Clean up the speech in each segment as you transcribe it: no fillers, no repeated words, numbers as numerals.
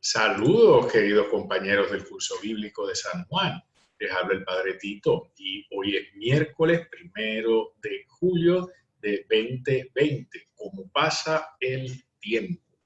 Saludos, queridos compañeros del curso bíblico de San Juan. Les habla el Padre Tito y hoy es miércoles 1 de julio de 2020. ¿Cómo pasa el tiempo?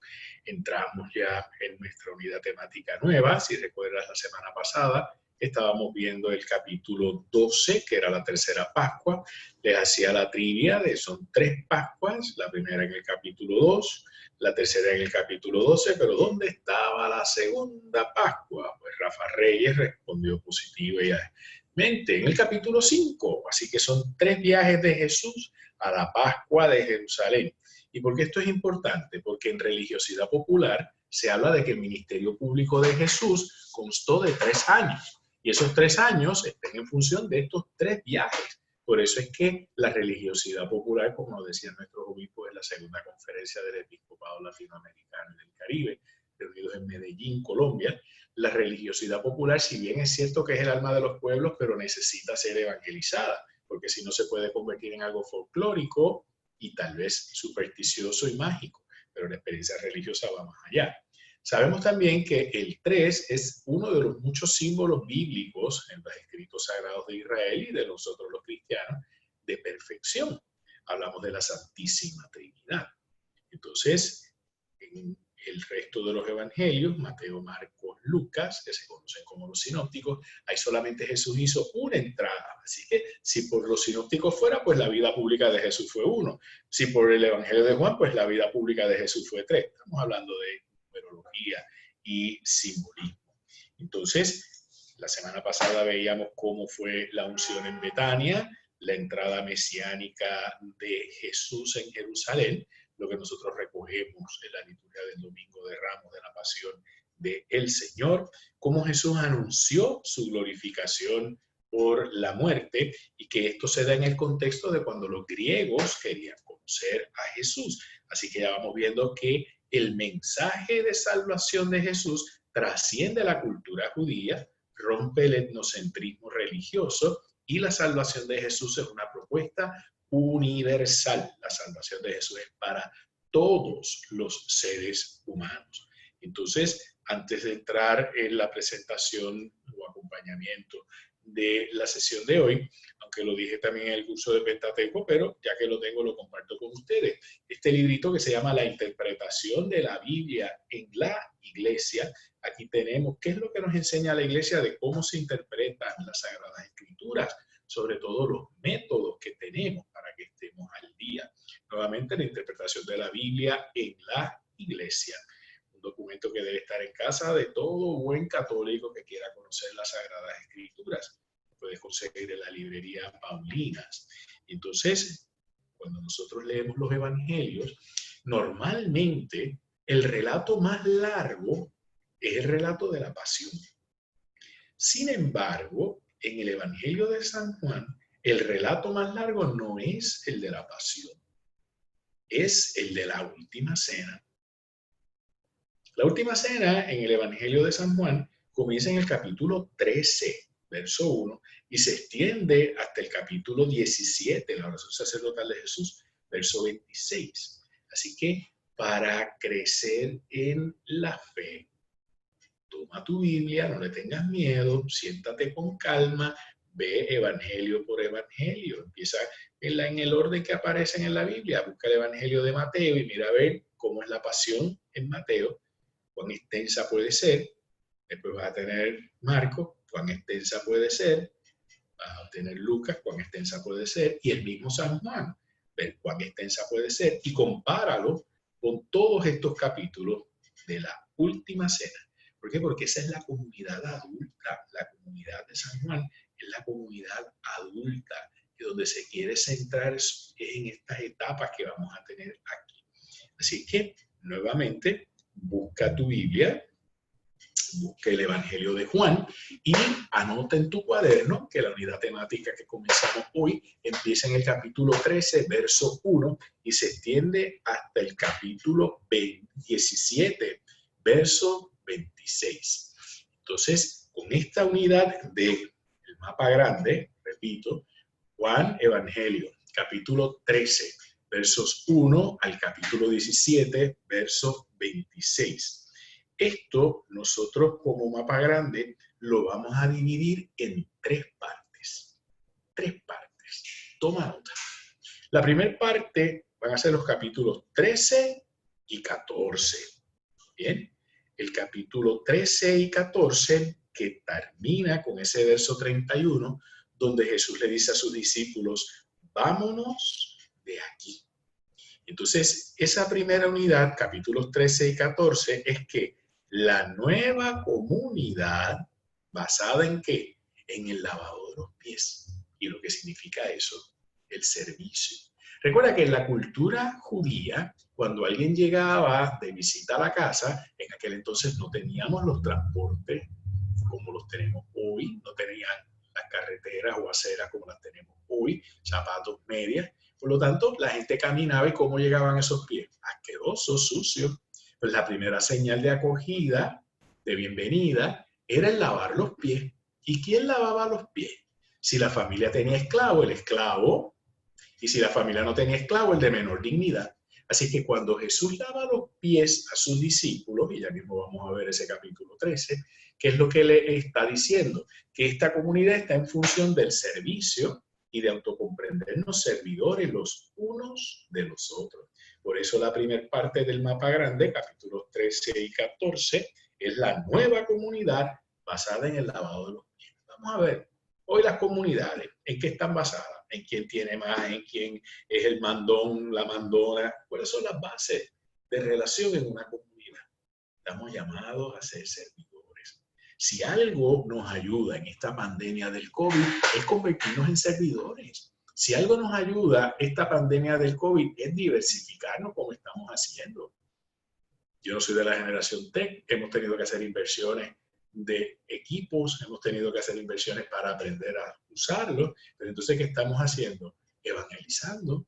Entramos ya en nuestra unidad temática nueva. Si recuerdas, la semana pasada estábamos viendo el capítulo 12, que era la tercera Pascua. Les hacía la trivia de son 3 Pascuas, la primera en el capítulo 2, la tercera en el capítulo 12, pero ¿dónde estaba la segunda Pascua? Pues Rafa Reyes respondió positivamente en el capítulo 5, así que son 3 viajes de Jesús a la Pascua de Jerusalén. ¿Y por qué esto es importante? Porque en religiosidad popular se habla de que el ministerio público de Jesús constó de 3 años, y esos 3 años están en función de estos 3 viajes. Por eso es que la religiosidad popular, como decían nuestros obispos en la segunda conferencia del Episcopado Latinoamericano y del Caribe, reunidos en Medellín, Colombia, la religiosidad popular, si bien es cierto que es el alma de los pueblos, pero necesita ser evangelizada, porque si no se puede convertir en algo folclórico y tal vez supersticioso y mágico, pero la experiencia religiosa va más allá. Sabemos también que el 3 es uno de los muchos símbolos bíblicos en los escritos sagrados de Israel y de nosotros los cristianos de perfección. Hablamos de la Santísima Trinidad. Entonces, en el resto de los evangelios, Mateo, Marcos, Lucas, que se conocen como los sinópticos, ahí solamente Jesús hizo una entrada. Así que si por los sinópticos fuera, pues la vida pública de Jesús fue 1. Si por el evangelio de Juan, pues la vida pública de Jesús fue 3. Estamos hablando de numerología y simbolismo. Entonces, la semana pasada veíamos cómo fue la unción en Betania, la entrada mesiánica de Jesús en Jerusalén, lo que nosotros recogemos en la liturgia del Domingo de Ramos de la Pasión del Señor, cómo Jesús anunció su glorificación por la muerte y que esto se da en el contexto de cuando los griegos querían conocer a Jesús. Así que ya vamos viendo que el mensaje de salvación de Jesús trasciende la cultura judía, rompe el etnocentrismo religioso y la salvación de Jesús es una propuesta universal. La salvación de Jesús es para todos los seres humanos. Entonces, antes de entrar en la presentación o acompañamiento de la sesión de hoy, aunque lo dije también en el curso de Pentateuco, pero ya que lo tengo, lo comparto con ustedes. Este librito que se llama La interpretación de la Biblia en la Iglesia. Aquí tenemos qué es lo que nos enseña la Iglesia de cómo se interpretan las Sagradas Escrituras, sobre todo los métodos que tenemos para que estemos al día. Nuevamente, la interpretación de la Biblia en la Iglesia. Un documento que debe estar en casa de todo buen católico que quiera conocer las Sagradas Escrituras. Puedes conseguir en la librería Paulinas. Entonces, cuando nosotros leemos los evangelios, normalmente el relato más largo es el relato de la pasión. Sin embargo, en el evangelio de San Juan, el relato más largo no es el de la pasión, es el de la última cena. La última cena en el evangelio de San Juan comienza en el capítulo 13, verso 1, y se extiende hasta el capítulo 17, la oración sacerdotal de Jesús, verso 26. Así que para crecer en la fe, toma tu Biblia, no le tengas miedo, siéntate con calma, ve evangelio por evangelio, empieza en el orden que aparecen en la Biblia, busca el evangelio de Mateo y mira a ver cómo es la pasión en Mateo, cuán extensa puede ser. Después vas a tener Marcos, cuán extensa puede ser. Vas a tener Lucas, cuán extensa puede ser. Y el mismo San Juan, ver cuán extensa puede ser. Y compáralo con todos estos capítulos de la última cena. ¿Por qué? Porque esa es la comunidad adulta. La comunidad de San Juan es la comunidad adulta, y donde se quiere centrar en estas etapas que vamos a tener aquí. Así que, nuevamente, busca tu Biblia, busca el Evangelio de Juan y anota en tu cuaderno que la unidad temática que comenzamos hoy empieza en el capítulo 13, verso 1 y se extiende hasta el capítulo 17, verso 26. Entonces, con esta unidad del mapa grande, repito, Juan Evangelio, capítulo 13, versos 1 al capítulo 17, verso 26. Esto nosotros como Mapa Grande lo vamos a dividir en 3 partes. 3 partes. Toma nota. La primera parte van a ser los capítulos 13 y 14. Bien, el capítulo 13 y 14 que termina con ese verso 31, donde Jesús le dice a sus discípulos, vámonos de aquí. Entonces, esa primera unidad, capítulos 13 y 14, es que la nueva comunidad, ¿basada en qué? En el lavado de los pies. ¿Y lo que significa eso? El servicio. Recuerda que en la cultura judía, cuando alguien llegaba de visita a la casa, en aquel entonces no teníamos los transportes como los tenemos hoy, no tenían las carreteras o aceras como las tenemos hoy, zapatos, medias. Por lo tanto, la gente caminaba y ¿cómo llegaban esos pies? Asquerosos, sucios. Pues la primera señal de acogida, de bienvenida, era el lavar los pies. ¿Y quién lavaba los pies? Si la familia tenía esclavo, el esclavo, y si la familia no tenía esclavo, el de menor dignidad. Así que cuando Jesús lava los pies a sus discípulos, y ya mismo vamos a ver ese capítulo 13, ¿qué es lo que le está diciendo? Que esta comunidad está en función del servicio y de autocomprendernos servidores los unos de los otros. Por eso la primera parte del Mapa Grande, capítulos 13 y 14, es la nueva comunidad basada en el lavado de los pies. Vamos a ver, hoy las comunidades, ¿en qué están basadas? En quién tiene más, en quién es el mandón, la mandona. ¿Cuáles son las bases de relación en una comunidad? Estamos llamados a ser servidores. Si algo nos ayuda en esta pandemia del COVID es convertirnos en servidores. Si algo nos ayuda esta pandemia del COVID es diversificarnos como estamos haciendo. Yo no soy de la generación tech, hemos tenido que hacer inversiones de equipos, hemos tenido que hacer inversiones para aprender a usarlos, pero entonces, ¿qué estamos haciendo? Evangelizando.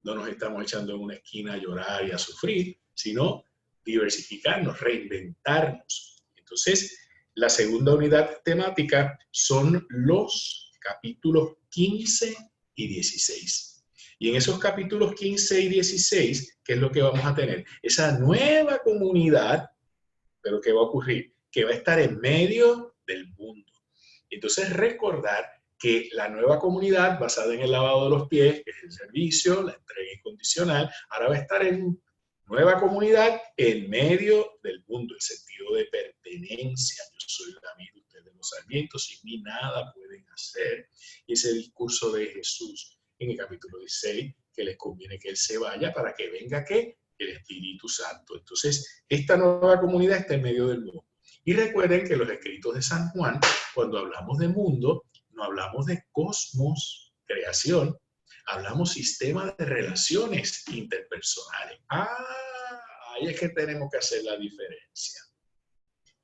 No nos estamos echando en una esquina a llorar y a sufrir, sino diversificarnos, reinventarnos. Entonces, la segunda unidad temática son los capítulos 15 y 16. Y en esos capítulos 15 y 16, ¿qué es lo que vamos a tener? Esa nueva comunidad, pero ¿qué va a ocurrir? Que va a estar en medio del mundo. Entonces, recordar que la nueva comunidad basada en el lavado de los pies, que es el servicio, la entrega incondicional, ahora va a estar en nueva comunidad en medio del mundo, el sentido de pertenencia. Yo soy la vid, ustedes los sarmientos, sin mí nada pueden hacer. Y ese discurso de Jesús en el capítulo 16, que les conviene que Él se vaya para que venga ¿qué? El Espíritu Santo. Entonces, esta nueva comunidad está en medio del mundo. Y recuerden que los escritos de San Juan, cuando hablamos de mundo, no hablamos de cosmos, creación, hablamos sistema de relaciones interpersonales. Ahí es que tenemos que hacer la diferencia.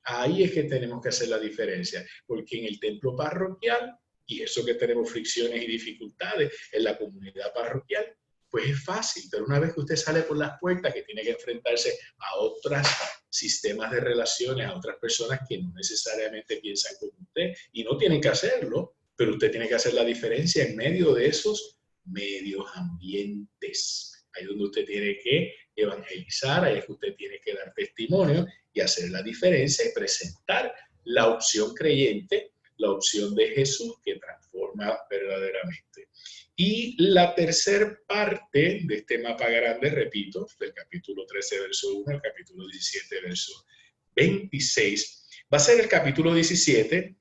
Ahí es que tenemos que hacer la diferencia, porque en el templo parroquial, y eso que tenemos fricciones y dificultades en la comunidad parroquial, pues es fácil, pero una vez que usted sale por las puertas, que tiene que enfrentarse a otros sistemas de relaciones, a otras personas que no necesariamente piensan como usted, y no tienen que hacerlo, pero usted tiene que hacer la diferencia en medio de esos medios ambientes. Ahí es donde usted tiene que evangelizar, ahí es que usted tiene que dar testimonio y hacer la diferencia y presentar la opción creyente, la opción de Jesús que transforma verdaderamente. Y la tercera parte de este mapa grande, repito, del capítulo 13, verso 1 al capítulo 17, verso 26, va a ser el capítulo 17,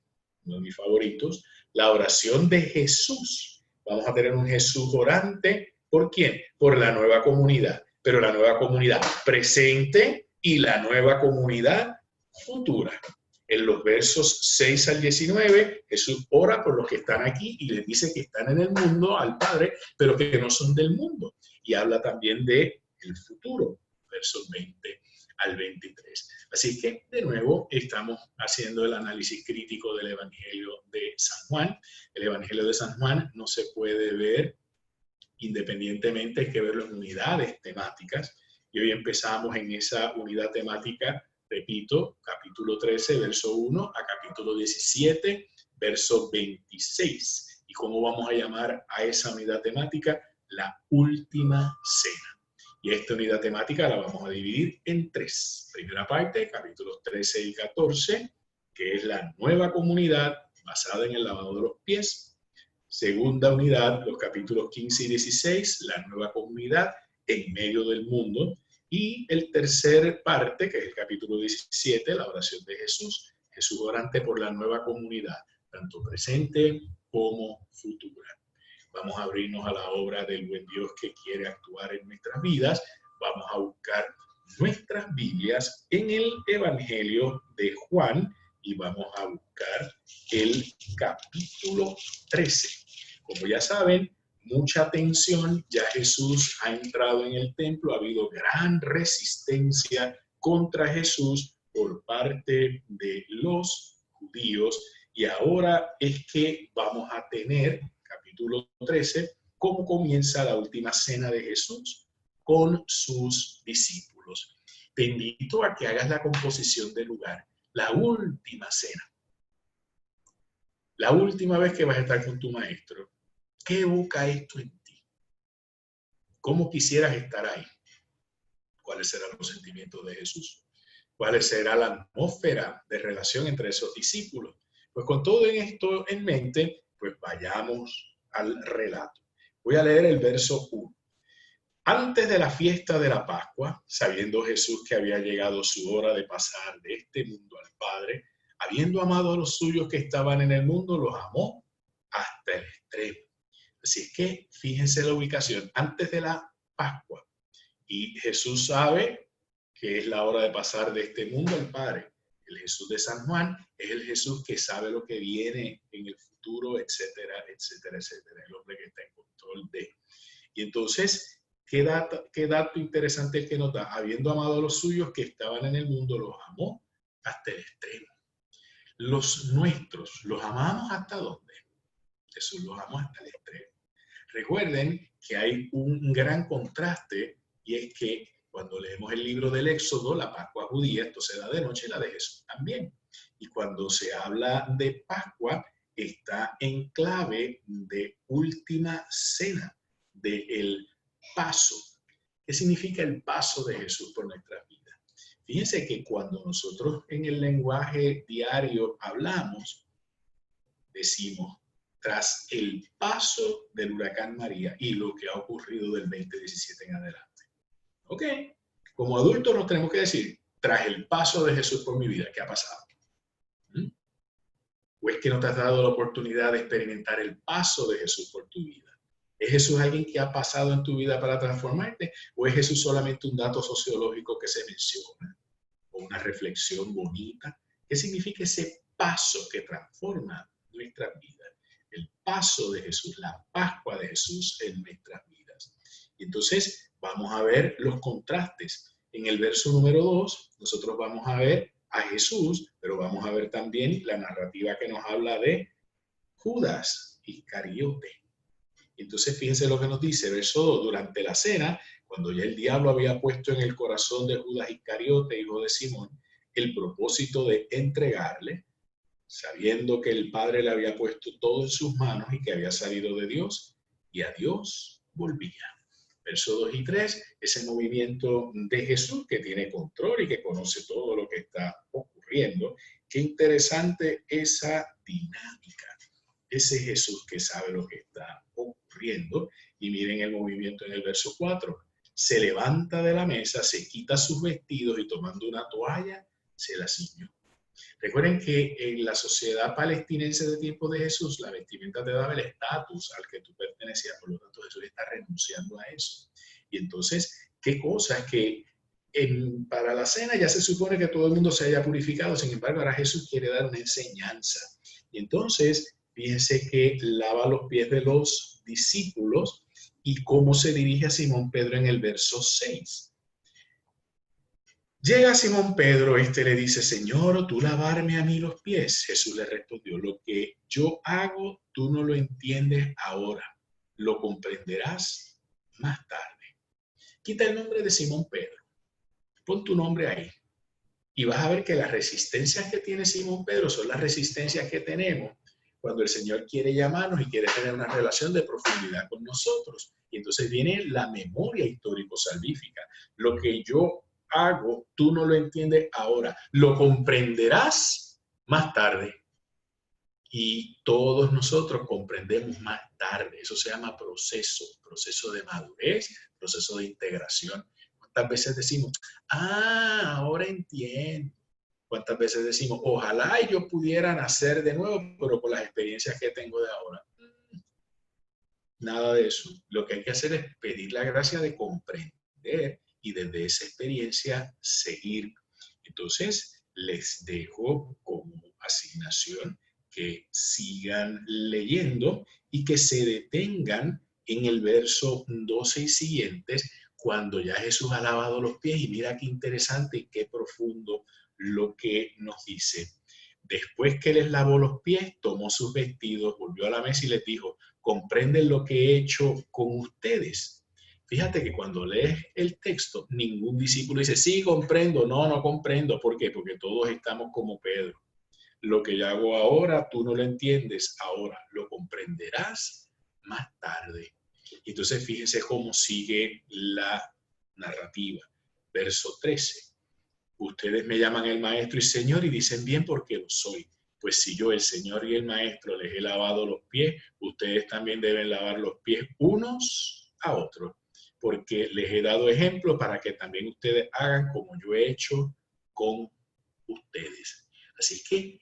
uno de mis favoritos, la oración de Jesús. Vamos a tener un Jesús orante. ¿Por quién? Por la nueva comunidad. Pero la nueva comunidad presente y la nueva comunidad futura. En los versos 6 al 19, Jesús ora por los que están aquí y les dice que están en el mundo al Padre, pero que no son del mundo. Y habla también de el futuro, versos 20 al 23. Así que, de nuevo, estamos haciendo el análisis crítico del Evangelio de San Juan. El Evangelio de San Juan no se puede ver independientemente, hay que verlo en unidades temáticas. Y hoy empezamos en esa unidad temática, repito, capítulo 13, verso 1 a capítulo 17, verso 26. ¿Y cómo vamos a llamar a esa unidad temática? La última cena. Y esta unidad temática la vamos a dividir en 3. Primera parte, capítulos 13 y 14, que es la nueva comunidad basada en el lavado de los pies. Segunda unidad, los capítulos 15 y 16, la nueva comunidad en medio del mundo. Y el tercer parte, que es el capítulo 17, la oración de Jesús. Jesús orante por la nueva comunidad, tanto presente como futura. Vamos a abrirnos a la obra del buen Dios que quiere actuar en nuestras vidas. Vamos a buscar nuestras Biblias en el Evangelio de Juan y vamos a buscar el capítulo 13. Como ya saben, mucha tensión, ya Jesús ha entrado en el templo, ha habido gran resistencia contra Jesús por parte de los judíos y ahora es que vamos a tener capítulo 13, cómo comienza la última cena de Jesús con sus discípulos. Te invito a que hagas la composición del lugar, la última cena. La última vez que vas a estar con tu maestro. ¿Qué evoca esto en ti? ¿Cómo quisieras estar ahí? ¿Cuáles serán los sentimientos de Jesús? ¿Cuál será la atmósfera de relación entre esos discípulos? Pues con todo esto en mente, pues vayamos al relato. Voy a leer el verso 1. Antes de la fiesta de la Pascua, sabiendo Jesús que había llegado su hora de pasar de este mundo al Padre, habiendo amado a los suyos que estaban en el mundo, los amó hasta el extremo. Así es que fíjense la ubicación, antes de la Pascua. Y Jesús sabe que es la hora de pasar de este mundo al Padre. El Jesús de San Juan es el Jesús que sabe lo que viene en el futuro, etcétera, etcétera, etcétera. El hombre que está en control de. Y entonces, ¿qué dato interesante el que nos da? Habiendo amado a los suyos que estaban en el mundo, los amó hasta el extremo. Los nuestros, ¿los amamos hasta dónde? Jesús los amó hasta el extremo. Recuerden que hay un gran contraste y es que cuando leemos el libro del Éxodo, la Pascua judía, esto se da de noche, la de Jesús también. Y cuando se habla de Pascua, está en clave de última cena, del paso. ¿Qué significa el paso de Jesús por nuestras vidas? Fíjense que cuando nosotros en el lenguaje diario hablamos, decimos, tras el paso del huracán María y lo que ha ocurrido del 2017 en adelante. ¿Ok? Como adultos nos tenemos que decir, tras el paso de Jesús por mi vida, ¿qué ha pasado? ¿O es que no te has dado la oportunidad de experimentar el paso de Jesús por tu vida? ¿Es Jesús alguien que ha pasado en tu vida para transformarte? ¿O es Jesús solamente un dato sociológico que se menciona? ¿O una reflexión bonita? ¿Qué significa ese paso que transforma nuestras vidas? El paso de Jesús, la Pascua de Jesús en nuestras vidas. Y entonces vamos a ver los contrastes. En el verso número 2, nosotros vamos a ver a Jesús, pero vamos a ver también la narrativa que nos habla de Judas Iscariote. Entonces fíjense lo que nos dice, verso 2, durante la cena, cuando ya el diablo había puesto en el corazón de Judas Iscariote, hijo de Simón, el propósito de entregarle, sabiendo que el Padre le había puesto todo en sus manos y que había salido de Dios, y a Dios volvía. Versos 2 y 3, ese movimiento de Jesús que tiene control y que conoce todo lo que está ocurriendo. Qué interesante esa dinámica. Ese Jesús que sabe lo que está ocurriendo. Y miren el movimiento en el verso 4. Se levanta de la mesa, se quita sus vestidos y tomando una toalla, se la ciñó. Recuerden que en la sociedad palestinense de tiempo de Jesús, la vestimenta te daba el estatus al que tú pertenecías, por lo tanto Jesús está renunciando a eso. Y entonces, ¿qué cosa? Es que para la cena ya se supone que todo el mundo se haya purificado, sin embargo, ahora Jesús quiere dar una enseñanza. Y entonces, fíjense que lava los pies de los discípulos y cómo se dirige a Simón Pedro en el verso 6. Llega Simón Pedro, le dice, Señor, ¿tú lavarme a mí los pies? Jesús le respondió, lo que yo hago, tú no lo entiendes ahora, lo comprenderás más tarde. Quita el nombre de Simón Pedro, pon tu nombre ahí y vas a ver que las resistencias que tiene Simón Pedro son las resistencias que tenemos cuando el Señor quiere llamarnos y quiere tener una relación de profundidad con nosotros. Y entonces viene la memoria histórico-salvífica. Lo que yo hago, tú no lo entiendes ahora, lo comprenderás más tarde. Y todos nosotros comprendemos más tarde. Eso se llama proceso de madurez, proceso de integración. ¿Cuántas veces decimos, ahora entiendo? ¿Cuántas veces decimos, ojalá yo pudiera nacer de nuevo, pero con las experiencias que tengo de ahora? Nada de eso. Lo que hay que hacer es pedir la gracia de comprender y desde esa experiencia seguir. Entonces, les dejo como asignación que sigan leyendo y que se detengan en el verso 12 y siguientes, cuando ya Jesús ha lavado los pies. Y mira qué interesante y qué profundo lo que nos dice. Después que les lavó los pies, tomó sus vestidos, volvió a la mesa y les dijo, ¿comprenden lo que he hecho con ustedes? Fíjate que cuando lees el texto, ningún discípulo dice, sí, comprendo, no comprendo. ¿Por qué? Porque todos estamos como Pedro. Lo que yo hago ahora, tú no lo entiendes ahora, lo comprenderás más tarde. Entonces, fíjense cómo sigue la narrativa. Verso 13. Ustedes me llaman el Maestro y Señor y dicen bien porque lo soy. Pues si yo, el Señor y el Maestro, les he lavado los pies, ustedes también deben lavar los pies unos a otros, porque les he dado ejemplo para que también ustedes hagan como yo he hecho con ustedes. Así que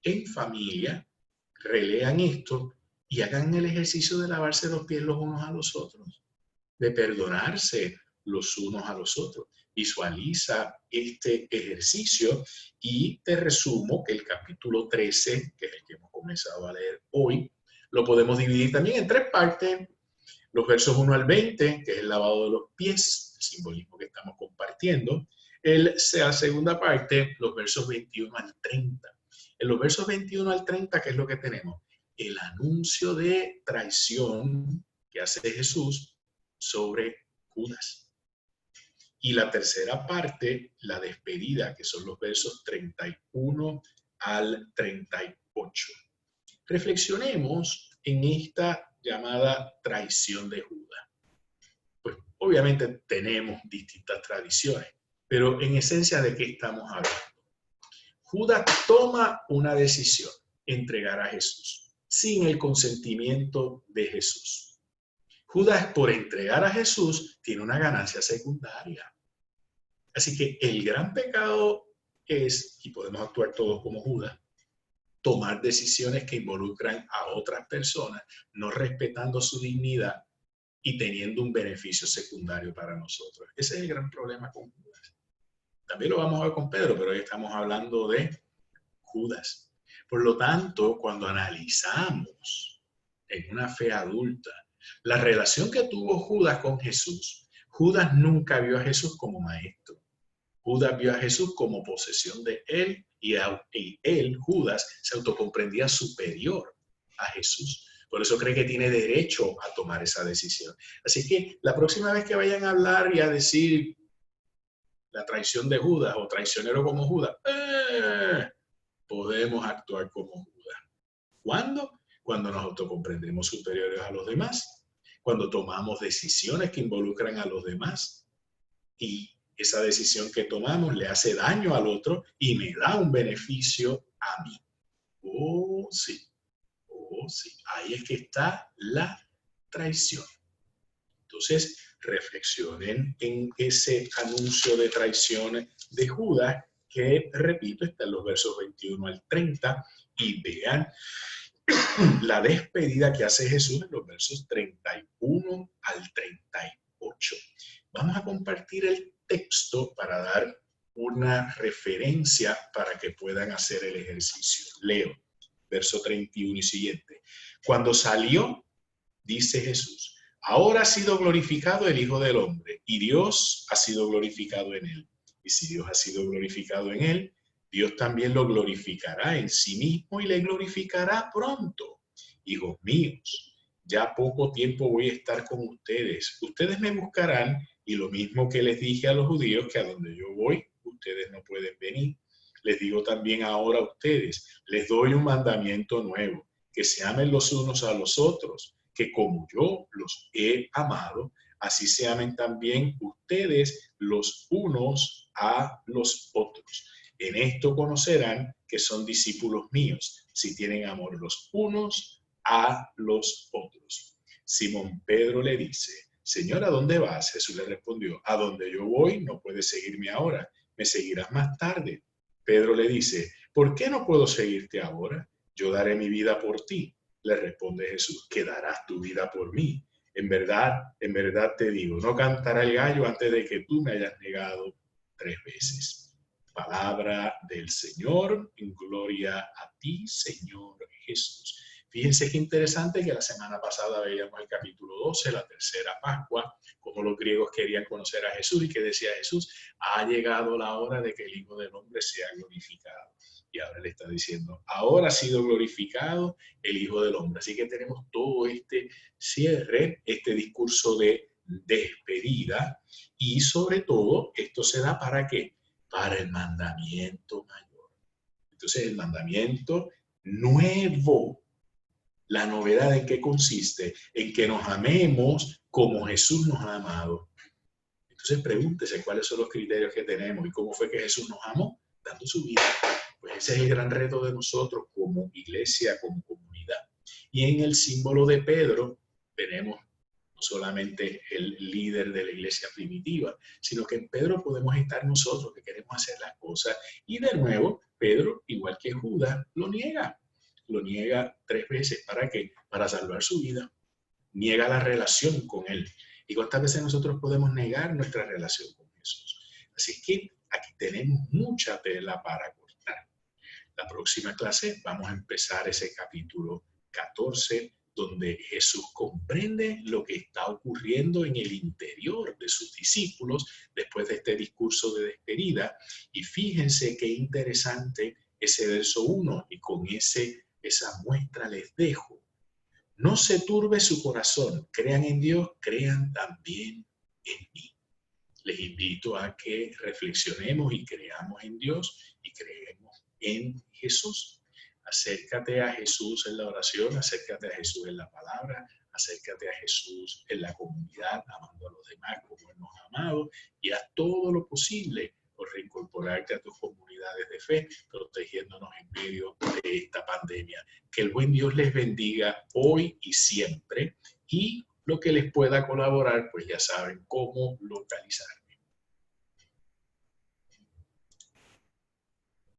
en familia, relean esto y hagan el ejercicio de lavarse los pies los unos a los otros, de perdonarse los unos a los otros. Visualiza este ejercicio y te resumo que el capítulo 13, que es el que hemos comenzado a leer hoy, lo podemos dividir también en 3 partes. Los versos 1 al 20, que es el lavado de los pies, el simbolismo que estamos compartiendo. La segunda parte, los versos 21 al 30. En los versos 21 al 30, ¿qué es lo que tenemos? El anuncio de traición que hace Jesús sobre Judas. Y la tercera parte, la despedida, que son los versos 31 al 38. Reflexionemos en esta llamada traición de Judas. Pues obviamente tenemos distintas tradiciones, pero en esencia, ¿de qué estamos hablando? Judas toma una decisión, entregar a Jesús, sin el consentimiento de Jesús. Judas, por entregar a Jesús, tiene una ganancia secundaria. Así que el gran pecado es, y podemos actuar todos como Judas, tomar decisiones que involucran a otras personas, no respetando su dignidad y teniendo un beneficio secundario para nosotros. Ese es el gran problema con Judas. También lo vamos a ver con Pedro, pero hoy estamos hablando de Judas. Por lo tanto, cuando analizamos en una fe adulta la relación que tuvo Judas con Jesús, Judas nunca vio a Jesús como maestro. Judas vio a Jesús como posesión de él y él, Judas, se autocomprendía superior a Jesús. Por eso cree que tiene derecho a tomar esa decisión. Así que la próxima vez que vayan a hablar y a decir la traición de Judas o traicionero como Judas, podemos actuar como Judas. ¿Cuándo? Cuando nos autocomprendemos superiores a los demás, cuando tomamos decisiones que involucran a los demás y esa decisión que tomamos le hace daño al otro y me da un beneficio a mí. Oh, sí. Oh, sí. Ahí es que está la traición. Entonces, reflexionen en ese anuncio de traición de Judas, que, repito, está en los versos 21 al 30, y vean la despedida que hace Jesús en los versos 31 al 38. Vamos a compartir el texto para dar una referencia para que puedan hacer el ejercicio. Leo, verso 31 y siguiente. Cuando salió, dice Jesús, ahora ha sido glorificado el Hijo del Hombre y Dios ha sido glorificado en él. Y si Dios ha sido glorificado en él, Dios también lo glorificará en sí mismo y le glorificará pronto. Hijos míos, ya poco tiempo voy a estar con ustedes. Ustedes me buscarán y lo mismo que les dije a los judíos, que a donde yo voy, ustedes no pueden venir. Les digo también ahora a ustedes, les doy un mandamiento nuevo, que se amen los unos a los otros, que como yo los he amado, así se amen también ustedes los unos a los otros. En esto conocerán que son discípulos míos, si tienen amor los unos a los otros. Simón Pedro le dice, Señor, ¿a dónde vas? Jesús le respondió, a donde yo voy no puedes seguirme ahora, me seguirás más tarde. Pedro le dice, ¿por qué no puedo seguirte ahora? Yo daré mi vida por ti. Le responde Jesús, que darás tu vida por mí. En verdad te digo, no cantará el gallo antes de que tú me hayas negado 3 veces. Palabra del Señor, en gloria a ti, Señor Jesús. Fíjense qué interesante que la semana pasada veíamos el capítulo 12, la tercera Pascua, como los griegos querían conocer a Jesús y que decía Jesús, ha llegado la hora de que el Hijo del Hombre sea glorificado. Y ahora le está diciendo, ahora ha sido glorificado el Hijo del Hombre. Así que tenemos todo este cierre, este discurso de despedida y sobre todo esto se da ¿para qué? Para el mandamiento mayor. Entonces el mandamiento nuevo, la novedad en qué consiste, en que nos amemos como Jesús nos ha amado. Entonces pregúntese cuáles son los criterios que tenemos y cómo fue que Jesús nos amó, dando su vida. Pues ese es el gran reto de nosotros como iglesia, como comunidad. Y en el símbolo de Pedro tenemos no solamente el líder de la iglesia primitiva, sino que en Pedro podemos estar nosotros que queremos hacer las cosas. Y de nuevo, Pedro, igual que Judas, lo niega. Lo niega 3 veces. ¿Para qué? Para salvar su vida. Niega la relación con él. ¿Y cuántas veces nosotros podemos negar nuestra relación con Jesús? Así que aquí tenemos mucha tela para cortar. La próxima clase vamos a empezar ese capítulo 14, donde Jesús comprende lo que está ocurriendo en el interior de sus discípulos después de este discurso de despedida. Y fíjense qué interesante ese verso 1, y con esa muestra les dejo. No se turbe su corazón, crean en Dios, crean también en mí. Les invito a que reflexionemos y creamos en Dios y creemos en Jesús. Acércate a Jesús en la oración, acércate a Jesús en la palabra, acércate a Jesús en la comunidad, amando a los demás como Él nos ha amado, y haz todo lo posible por reincorporarte a tus comunidades de fe, protegiéndonos en medio de esta pandemia. Que el buen Dios les bendiga hoy y siempre, y lo que les pueda colaborar, pues ya saben cómo localizar.